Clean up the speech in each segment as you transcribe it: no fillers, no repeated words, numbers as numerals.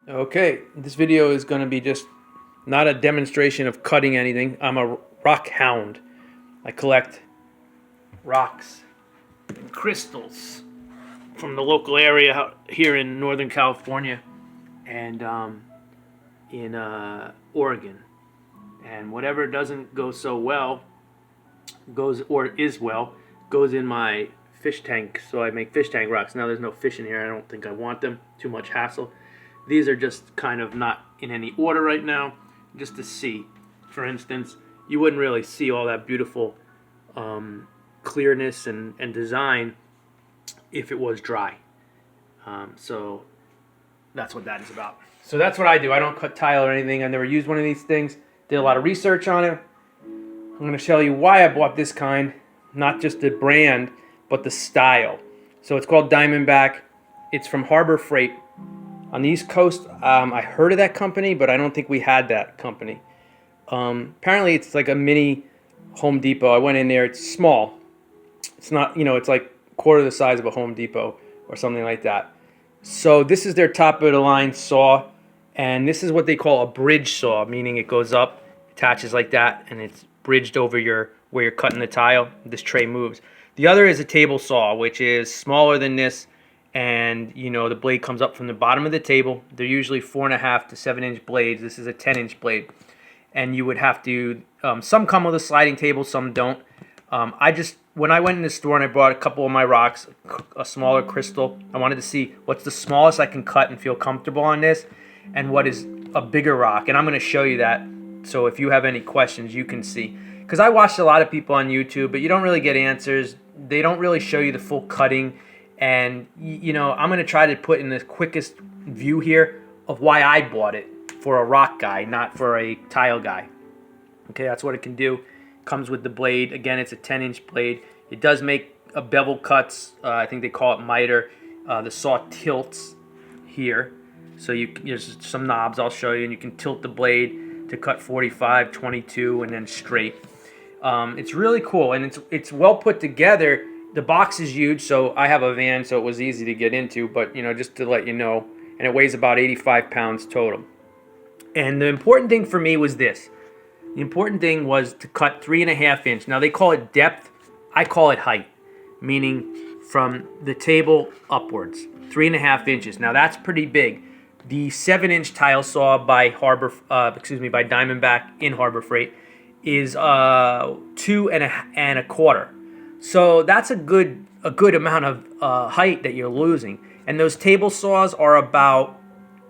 Okay, this video is going to be just not a demonstration of cutting anything. I'm a rock hound. I collect rocks and crystals from the local area here in Northern California and in Oregon. And whatever doesn't go so well goes in my fish tank. So I make fish tank rocks. Now there's no fish in here. I don't think I want them. Too much hassle. These are just kind of not in any order right now, just to see. For instance, you wouldn't really see all that beautiful clearness and design if it was dry. So that's what that is about. So that's what I do. I don't cut tile or anything. I never used one of these things. Did a lot of research on it. I'm going to tell you why I bought this kind, not just the brand, but the style. So it's called Diamondback. It's from Harbor Freight. On the East Coast, I heard of that company, but I don't think we had that company. Apparently, it's like a mini Home Depot. I went in there. It's small. It's not, it's like quarter the size of a Home Depot or something like that. So this is their top of the line saw, and this is what they call a bridge saw, meaning it goes up, attaches like that, and it's bridged over where you're cutting the tile. This tray moves. The other is a table saw, which is smaller than this. And the blade comes up from the bottom of the table. They're usually 4.5 to 7-inch blades. This is a 10-inch blade, and you would have to. Some come with a sliding table, some don't. When I went in the store and I bought a couple of my rocks, a smaller crystal. I wanted to see what's the smallest I can cut and feel comfortable on this, and what is a bigger rock. And I'm going to show you that. So if you have any questions, you can see. Because I watched a lot of people on YouTube, but you don't really get answers. They don't really show you the full cutting. And, I'm going to try to put in the quickest view here of why I bought it for a rock guy, not for a tile guy. Okay, that's what it can do. Comes with the blade. Again, it's a 10-inch blade. It does make a bevel cuts. I think they call it miter. The saw tilts here. So there's some knobs I'll show you, and you can tilt the blade to cut 45, 22, and then straight. It's really cool, and it's well put together. The box is huge, so I have a van, so it was easy to get into, but, just to let you know, and it weighs about 85 pounds total. And the important thing for me was this. The important thing was to cut 3.5 inch. Now, they call it depth. I call it height, meaning from the table upwards, 3.5 inches. Now, that's pretty big. The 7-inch tile saw by Diamondback in Harbor Freight is 2.25. So that's a good amount of height that you're losing. And those table saws are about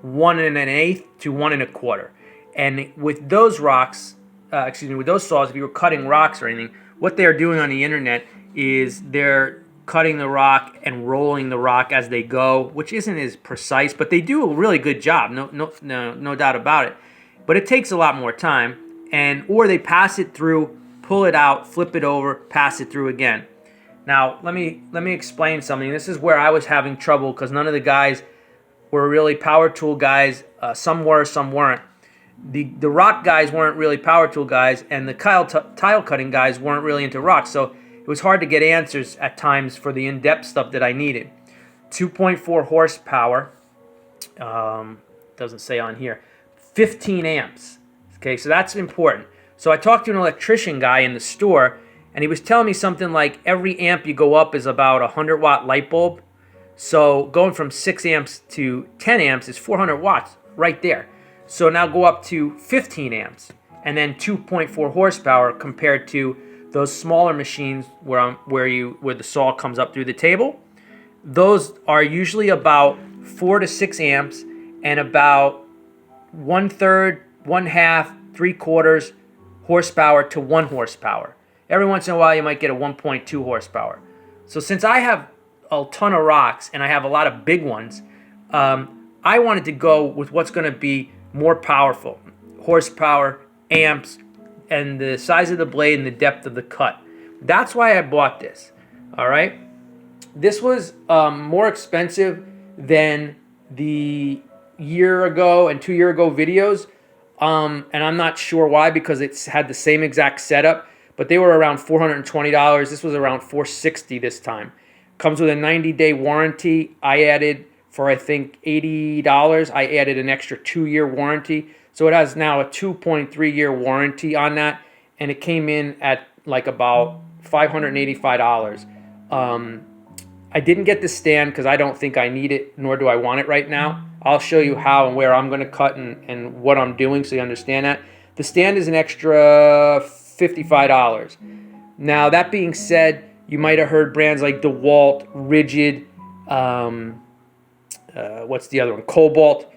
1.125 to 1.25. And with those with those saws, if you were cutting rocks or anything, what they're doing on the internet is they're cutting the rock and rolling the rock as they go, which isn't as precise, but they do a really good job. No doubt about it. But it takes a lot more time, or they pass it through, pull it out, flip it over, pass it through again. Now, let me explain something. This is where I was having trouble because none of the guys were really power tool guys. Some were, some weren't. The rock guys weren't really power tool guys, and the tile cutting guys weren't really into rocks. So it was hard to get answers at times for the in-depth stuff that I needed. 2.4 horsepower. Doesn't say on here. 15 amps. Okay, so that's important. So I talked to an electrician guy in the store, and he was telling me something like every amp you go up is about a 100-watt light bulb. So going from 6 amps to 10 amps is 400 watts right there. So now go up to 15 amps, and then 2.4 horsepower compared to those smaller machines where the saw comes up through the table. Those are usually about 4 to 6 amps and about 1/3, 1/2, 3/4 horsepower to 1 horsepower. Every once in a while, you might get a 1.2 horsepower. So since I have a ton of rocks and I have a lot of big ones, I wanted to go with what's going to be more powerful. Horsepower, amps, and the size of the blade and the depth of the cut. That's why I bought this. All right? This was more expensive than the year ago and 2 year ago videos. And I'm not sure why, because it's had the same exact setup, but they were around $420. This was around $460 this time. Comes with a 90-day warranty. I added for I think $80. I added an extra 2-year warranty. So it has now a 2.3-year warranty on that. And it came in at like about $585. I didn't get the stand because I don't think I need it, nor do I want it right now. I'll show you how and where I'm going to cut and what I'm doing so you understand that. The stand is an extra $55. Now, that being said, you might have heard brands like DeWalt, Rigid, what's the other one? Cobalt,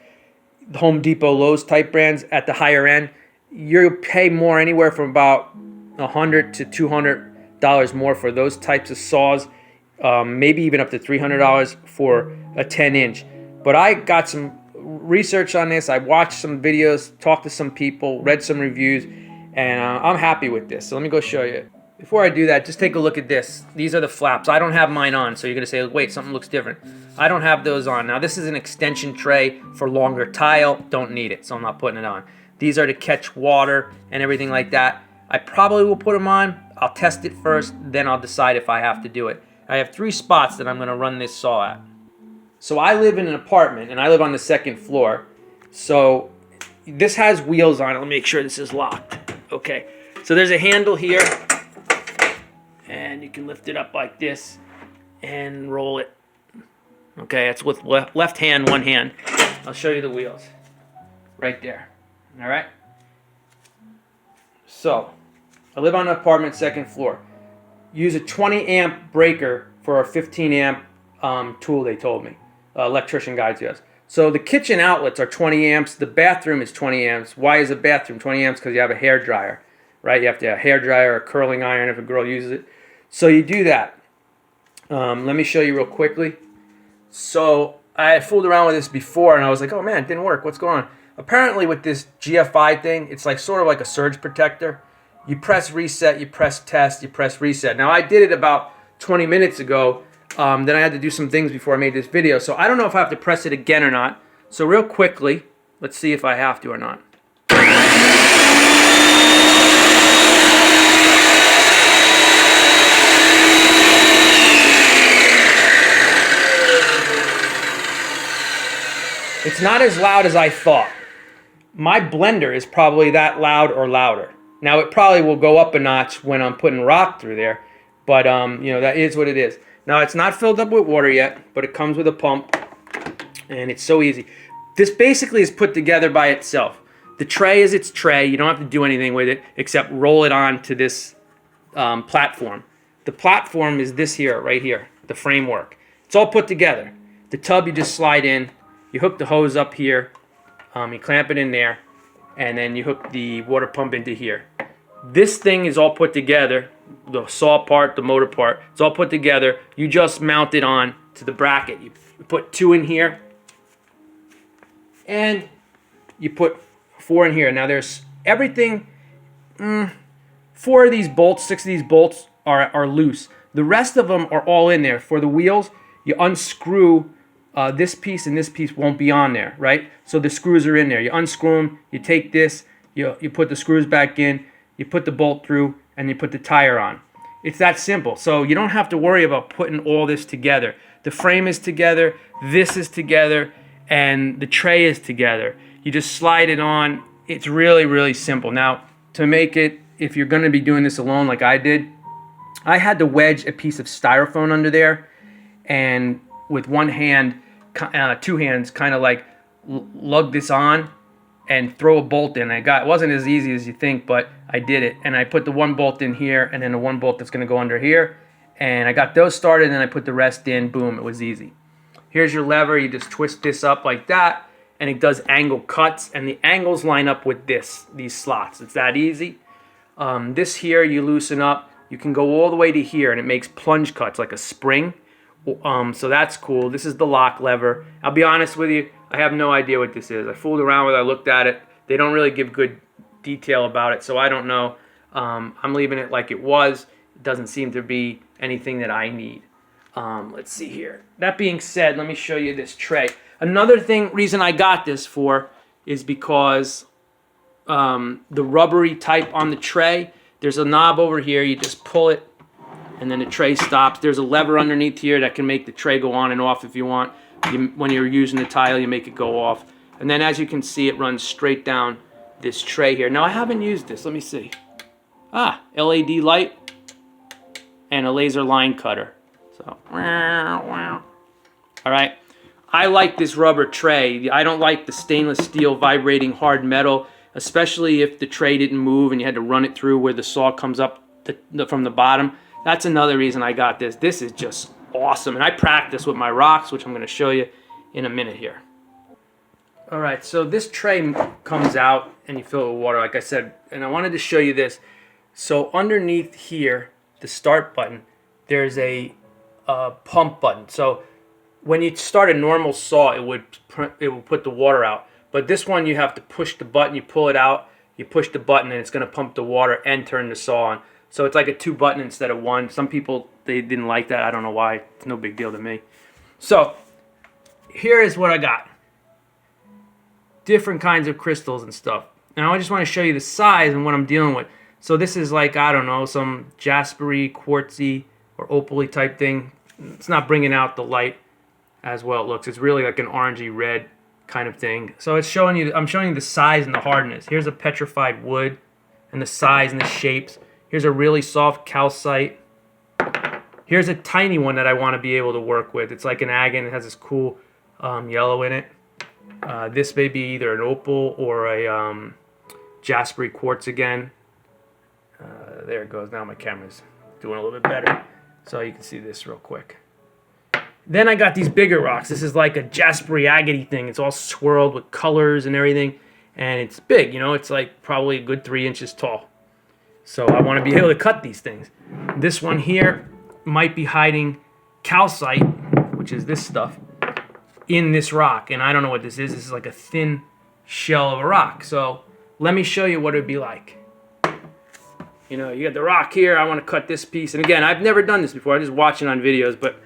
Home Depot, Lowe's type brands at the higher end. You'll pay more, anywhere from about $100 to $200 more for those types of saws. Maybe even up to $300 for a 10-inch. But I got some research on this. I watched some videos, talked to some people, read some reviews, and I'm happy with this. So let me go show you. Before I do that, just take a look at this. These are the flaps. I don't have mine on, so you're going to say, wait, something looks different. I don't have those on. Now, this is an extension tray for longer tile. Don't need it, so I'm not putting it on. These are to catch water and everything like that. I probably will put them on. I'll test it first, then I'll decide if I have to do it. I have 3 spots that I'm going to run this saw at. So I live in an apartment, and I live on the 2nd floor. So this has wheels on it. Let me make sure this is locked. Okay. So there's a handle here, and you can lift it up like this and roll it. Okay, that's with left hand, one hand. I'll show you the wheels. Right there. All right? So I live on an apartment, 2nd floor. Use a 20 amp breaker for a 15 amp tool, they told me. Electrician guides us. So the kitchen outlets are 20 amps. The bathroom is 20 amps. Why is a bathroom 20 amps? Because you have a hair dryer, right? You have to have a hair dryer or a curling iron if a girl uses it. So you do that. Let me show you real quickly. So I fooled around with this before, and I was like, oh man, it didn't work. What's going on? Apparently with this GFI thing, it's like sort of like a surge protector. You press reset, you press test, you press reset. Now, I did it about 20 minutes ago. Then I had to do some things before I made this video. So I don't know if I have to press it again or not. So real quickly, let's see if I have to or not. It's not as loud as I thought. My blender is probably that loud or louder. Now, it probably will go up a notch when I'm putting rock through there, but you know, that is what it is. Now, it's not filled up with water yet, but it comes with a pump, and it's so easy. This basically is put together by itself. The tray is its tray. You don't have to do anything with it except roll it onto this platform. The platform is this here, right here, the framework. It's all put together. The tub you just slide in. You hook the hose up here. You clamp it in there, and then you hook the water pump into here. This thing is all put together, the saw part, the motor part, it's all put together. You just mount it on to the bracket. You put 2 in here, and you put 4 in here. Now there's everything, 4 of these bolts, 6 of these bolts are loose. The rest of them are all in there. For the wheels, you unscrew this piece, and this piece won't be on there, right? So the screws are in there. You unscrew them, you take this, you put the screws back in, you put the bolt through, and you put the tire on. It's that simple. So you don't have to worry about putting all this together. The frame is together, this is together, and the tray is together. You just slide it on. It's really, really simple. Now, to make it, if you're going to be doing this alone like I did, I had to wedge a piece of styrofoam under there, and with one hand, 2 hands, kind of like lug this on and throw a bolt in. It wasn't as easy as you think, but I did it. And I put the 1 bolt in here, and then the 1 bolt that's going to go under here. And I got those started, and then I put the rest in. Boom, it was easy. Here's your lever. You just twist this up like that, and it does angle cuts, and the angles line up with these slots. It's that easy. This here, you loosen up. You can go all the way to here, and it makes plunge cuts like a spring. So that's cool. This is the lock lever. I'll be honest with you, I have no idea what this is. I fooled around with it, I looked at it. They don't really give good detail about it, so I don't know. I'm leaving it like it was. It doesn't seem to be anything that I need. Let's see here. That being said, let me show you this tray. Another reason I got this for is because the rubbery type on the tray, there's a knob over here. You just pull it, and then the tray stops. There's a lever underneath here that can make the tray go on and off if you want. when you're using the tile, you make it go off. And then as you can see, it runs straight down this tray here. Now I haven't used this, let me see. LED light and a laser line cutter. So, all right. I like this rubber tray. I don't like the stainless steel vibrating hard metal, especially if the tray didn't move and you had to run it through where the saw comes up from the bottom. That's another reason I got this. This is just awesome. And I practice with my rocks, which I'm going to show you in a minute here. All right, so this tray comes out and you fill it with water, like I said. And I wanted to show you this. So underneath here, the start button, there's a pump button. So when you start a normal saw, it will put the water out. But this one, you have to push the button, you pull it out, you push the button, and it's going to pump the water and turn the saw on. So it's like a 2 button instead of 1. Some people, they didn't like that. I don't know why. It's no big deal to me. So here is what I got. Different kinds of crystals and stuff. Now I just want to show you the size and what I'm dealing with. So this is like, I don't know, some jaspery, quartzy, or opally type thing. It's not bringing out the light as well it looks. It's really like an orangey red kind of thing. So it's showing you, I'm showing you the size and the hardness. Here's a petrified wood and the size and the shapes. Here's a really soft calcite. Here's a tiny one that I want to be able to work with. It's like an agate. It has this cool yellow in it. This may be either an opal or a jaspery quartz again. There it goes. Now my camera's doing a little bit better. So you can see this real quick. Then I got these bigger rocks. This is like a jaspery agate thing. It's all swirled with colors and everything. And it's big, you know. It's like probably a good 3 inches tall. So I want to be able to cut these things. This one here might be hiding calcite, which is this stuff, in this rock. And I don't know what this is. This is like a thin shell of a rock. So let me show you what it would be like. You know, you got the rock here. I want to cut this piece. And again, I've never done this before. I'm just watching on videos, but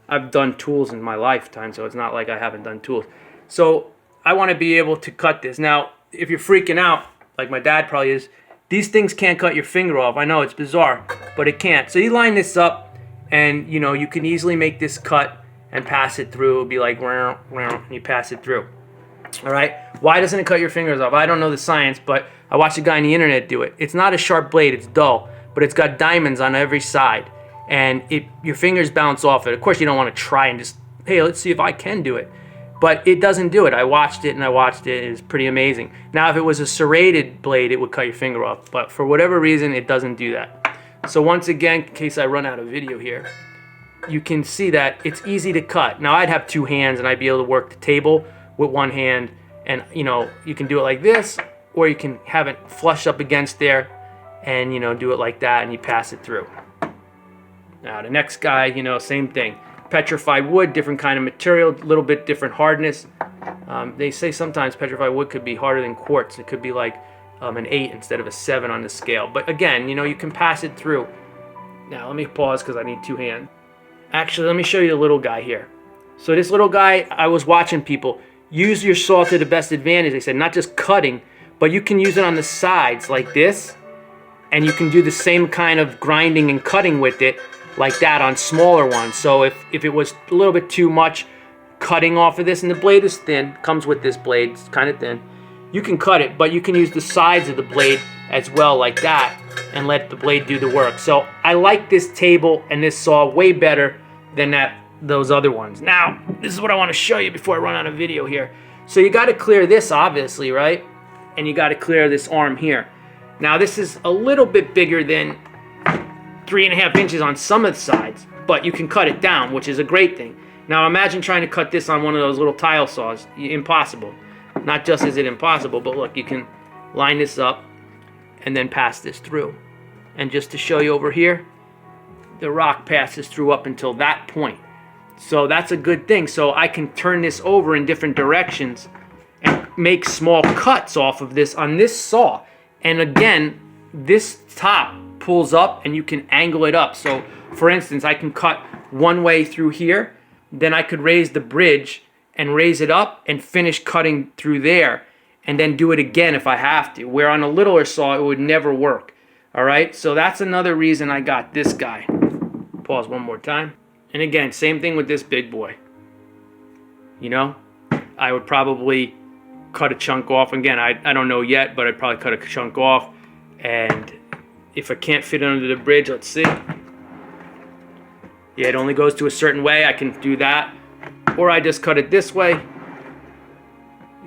I've done tools in my lifetime, so it's not like I haven't done tools. So I want to be able to cut this. Now, if you're freaking out, like my dad probably is, these things can't cut your finger off. I know it's bizarre, but it can't. So you line this up, and you know you can easily make this cut and pass it through. It'll be like, and you pass it through. All right? Why doesn't it cut your fingers off? I don't know the science, but I watched a guy on the internet do it. It's not a sharp blade. It's dull, but it's got diamonds on every side. And your fingers bounce off it. Of course, you don't want to try and just, hey, let's see if I can do it. But it doesn't do it. I watched it and I watched it. It's pretty amazing. Now, if it was a serrated blade, it would cut your finger off. But for whatever reason, it doesn't do that. So once again, in case I run out of video here, you can see that it's easy to cut. Now, I'd have 2 hands and I'd be able to work the table with 1 hand. And, you know, you can do it like this, or you can have it flush up against there and, you know, do it like that and you pass it through. Now the next guy, you know, same thing. Petrified wood, different kind of material, a little bit different hardness. They say sometimes petrified wood could be harder than quartz. It could be like an 8 instead of a 7 on the scale. But again, you know, you can pass it through. Now let me pause because I need 2 hands. Actually, let me show you the little guy here. So this little guy, I was watching people use your saw to the best advantage. They said not just cutting, but you can use it on the sides like this. And you can do the same kind of grinding and cutting with it like that on smaller ones. So if it was a little bit too much cutting off of this, and the blade is thin, comes with this blade, it's kind of thin, you can cut it, but you can use the sides of the blade as well like that and let the blade do the work. So I like this table and this saw way better than those other ones. Now, this is what I want to show you before I run out of video here. So you got to clear this, obviously, right? And you got to clear this arm here. Now, this is a little bit bigger than 3.5 inches on some of the sides, but you can cut it down, which is a great thing. Now imagine trying to cut this on one of those little tile saws. Impossible. Not just is it impossible, but look, you can line this up and then pass this through. And just to show you over here, the rock passes through up until that point. So that's a good thing. So I can turn this over in different directions and make small cuts off of this on this saw. And again, this top pulls up and you can angle it up. So for instance, I can cut one way through here, then I could raise the bridge and raise it up and finish cutting through there and then do it again if I have to. Where on a littler saw, it would never work. All right, so that's another reason I got this guy. Pause one more time. And again, same thing with this big boy. you know, I would probably cut a chunk off. Again, I don't know yet, but I'd probably cut a chunk off. And if I can't fit it under the bridge, let's see. Yeah, it only goes to a certain way. I can do that. Or I just cut it this way.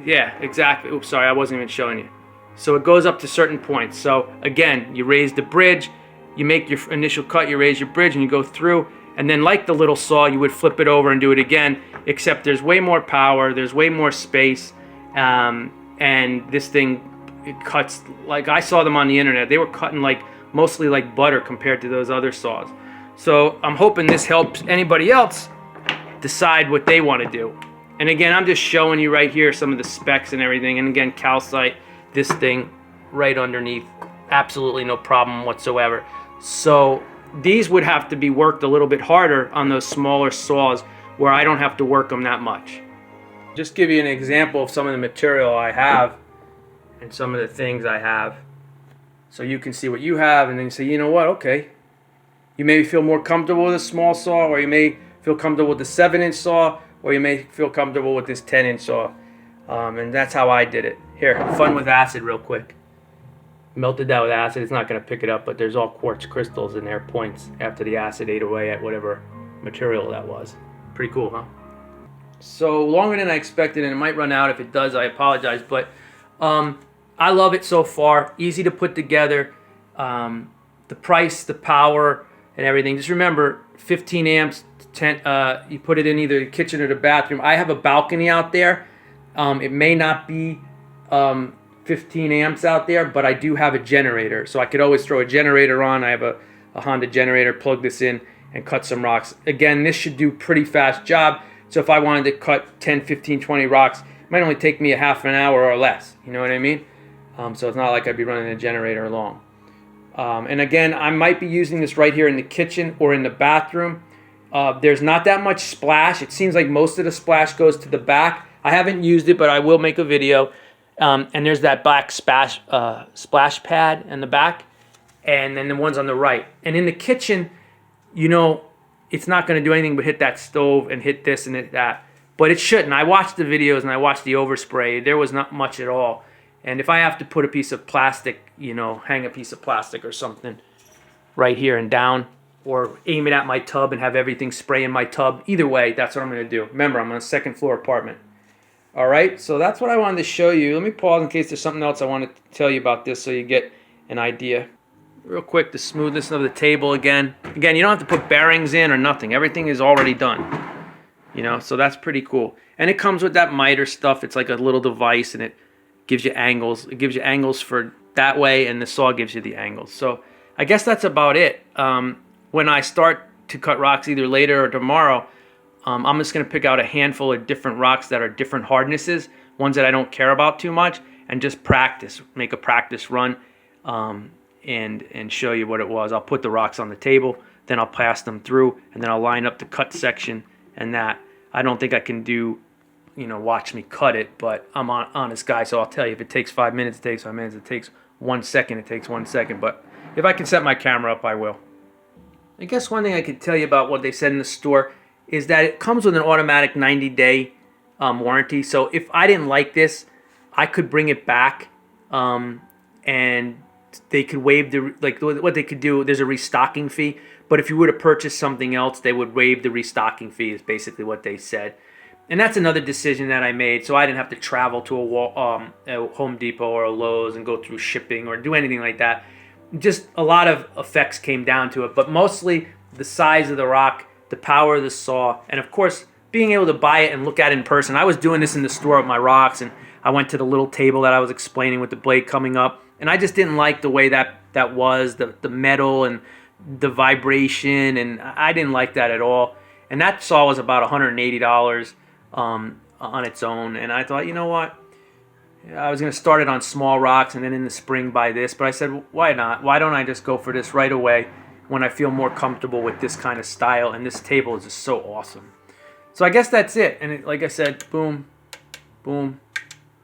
Yeah, exactly. Oops, sorry, I wasn't even showing you. So it goes up to certain points. So again, you raise the bridge, you make your initial cut, you raise your bridge, and you go through. And then like the little saw, you would flip it over and do it again, except there's way more power, there's way more space, and this thing, it cuts, like I saw them on the internet, they were cutting like mostly like butter compared to those other saws. So I'm hoping this helps anybody else decide what they want to do. And again, I'm just showing you right here some of the specs and everything. And again, calcite, this thing right underneath, absolutely no problem whatsoever. So these would have to be worked a little bit harder on those smaller saws where I don't have to work them that much. Just give you an example of some of the material I have and some of the things I have, so you can see what you have, and then you say, you know what, okay, you may feel more comfortable with a small saw, or you may feel comfortable with the 7-inch saw, or you may feel comfortable with this 10-inch saw. And that's how I did it. Here, fun with acid real quick. Melted that with acid. It's not going to pick it up, but there's all quartz crystals in there, points, after the acid ate away at whatever material that was. Pretty cool, huh? So longer than I expected, and it might run out. If it does, I apologize. But I love it so far. Easy to put together. The price, the power, and everything. Just remember, 15 amps, 10, you put it in either the kitchen or the bathroom. I have a balcony out there. It may not be 15 amps out there, but I do have a generator. So I could always throw a generator on. I have a Honda generator, plug this in, and cut some rocks. Again, this should do pretty fast job. So if I wanted to cut 10, 15, 20 rocks, it might only take me a half an hour or less. You know what I mean? So it's not like I'd be running a generator long. And again, I might be using this right here in the kitchen or in the bathroom. There's not that much splash. It seems like most of the splash goes to the back. I haven't used it, but I will make a video. And there's that black splash pad in the back, and then the ones on the right. And in the kitchen, you know, it's not going to do anything but hit that stove and hit this and hit that. But it shouldn't. I watched the videos and I watched the overspray. There was not much at all. And if I have to put a piece of plastic, you know, hang a piece of plastic or something right here and down, or aim it at my tub and have everything spray in my tub, either way, that's what I'm going to do. Remember, I'm on a second floor apartment. All right, so that's what I wanted to show you. Let me pause in case there's something else I want to tell you about this so you get an idea. Real quick, the smoothness of the table again. Again, you don't have to put bearings in or nothing. Everything is already done. You know, so that's pretty cool. And it comes with that miter stuff. It's like a little device, and it gives you angles. It gives you angles for that way, and the saw gives you the angles. So I guess that's about it. When I start to cut rocks either later or tomorrow, I'm just going to pick out a handful of different rocks that are different hardnesses, ones that I don't care about too much, and just practice, make a practice run, and show you what it was. I'll put the rocks on the table, then I'll pass them through, and then I'll line up the cut section and that. I don't think I can do, you know, watch me cut it, but I'm an honest guy, so I'll tell you, if it takes 5 minutes, it takes 5 minutes. It takes 1 second, it takes 1 second. But if I can set my camera up, I will. I guess one thing I could tell you about what they said in the store is that it comes with an automatic 90-day warranty. So if I didn't like this, I could bring it back, and they could waive the, like what they could do, there's a restocking fee. But if you were to purchase something else, they would waive the restocking fee, is basically what they said. And that's another decision that I made, so I didn't have to travel to a Home Depot or a Lowe's and go through shipping or do anything like that. Just a lot of effects came down to it, but mostly the size of the rock, the power of the saw, and of course, being able to buy it and look at it in person. I was doing this in the store with my rocks, and I went to the little table that I was explaining with the blade coming up, and I just didn't like the way that was, the metal and the vibration, and I didn't like that at all. And that saw was about $180 on its own, and I thought, you know what, I was going to start it on small rocks and then in the spring buy this, but I said, why not? Why don't I just go for this right away when I feel more comfortable with this kind of style? And this table is just so awesome. So I guess that's it. And it, like I said, boom, boom,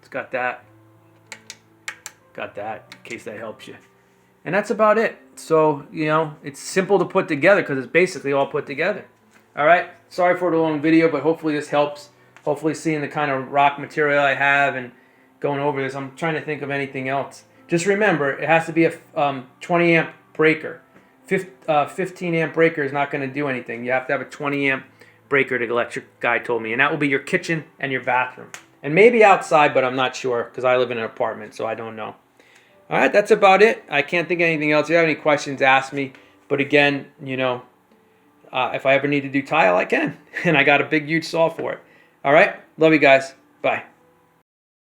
it's got that, in case that helps you. And that's about it. So, you know, it's simple to put together because it's basically all put together. All right, sorry for the long video, but hopefully this helps. hopefully seeing the kind of rock material I have and going over this. I'm trying to think of anything else. Just remember, it has to be a 20 amp breaker. 15 amp breaker is not going to do anything. You have to have a 20 amp breaker, the electric guy told me, and that will be your kitchen and your bathroom. And maybe outside, but I'm not sure because I live in an apartment, so I don't know. All right, that's about it. I can't think of anything else. If you have any questions, ask me. But again, you know, if I ever need to do tile, I can. And I got a big, huge saw for it. All right, love you guys. Bye.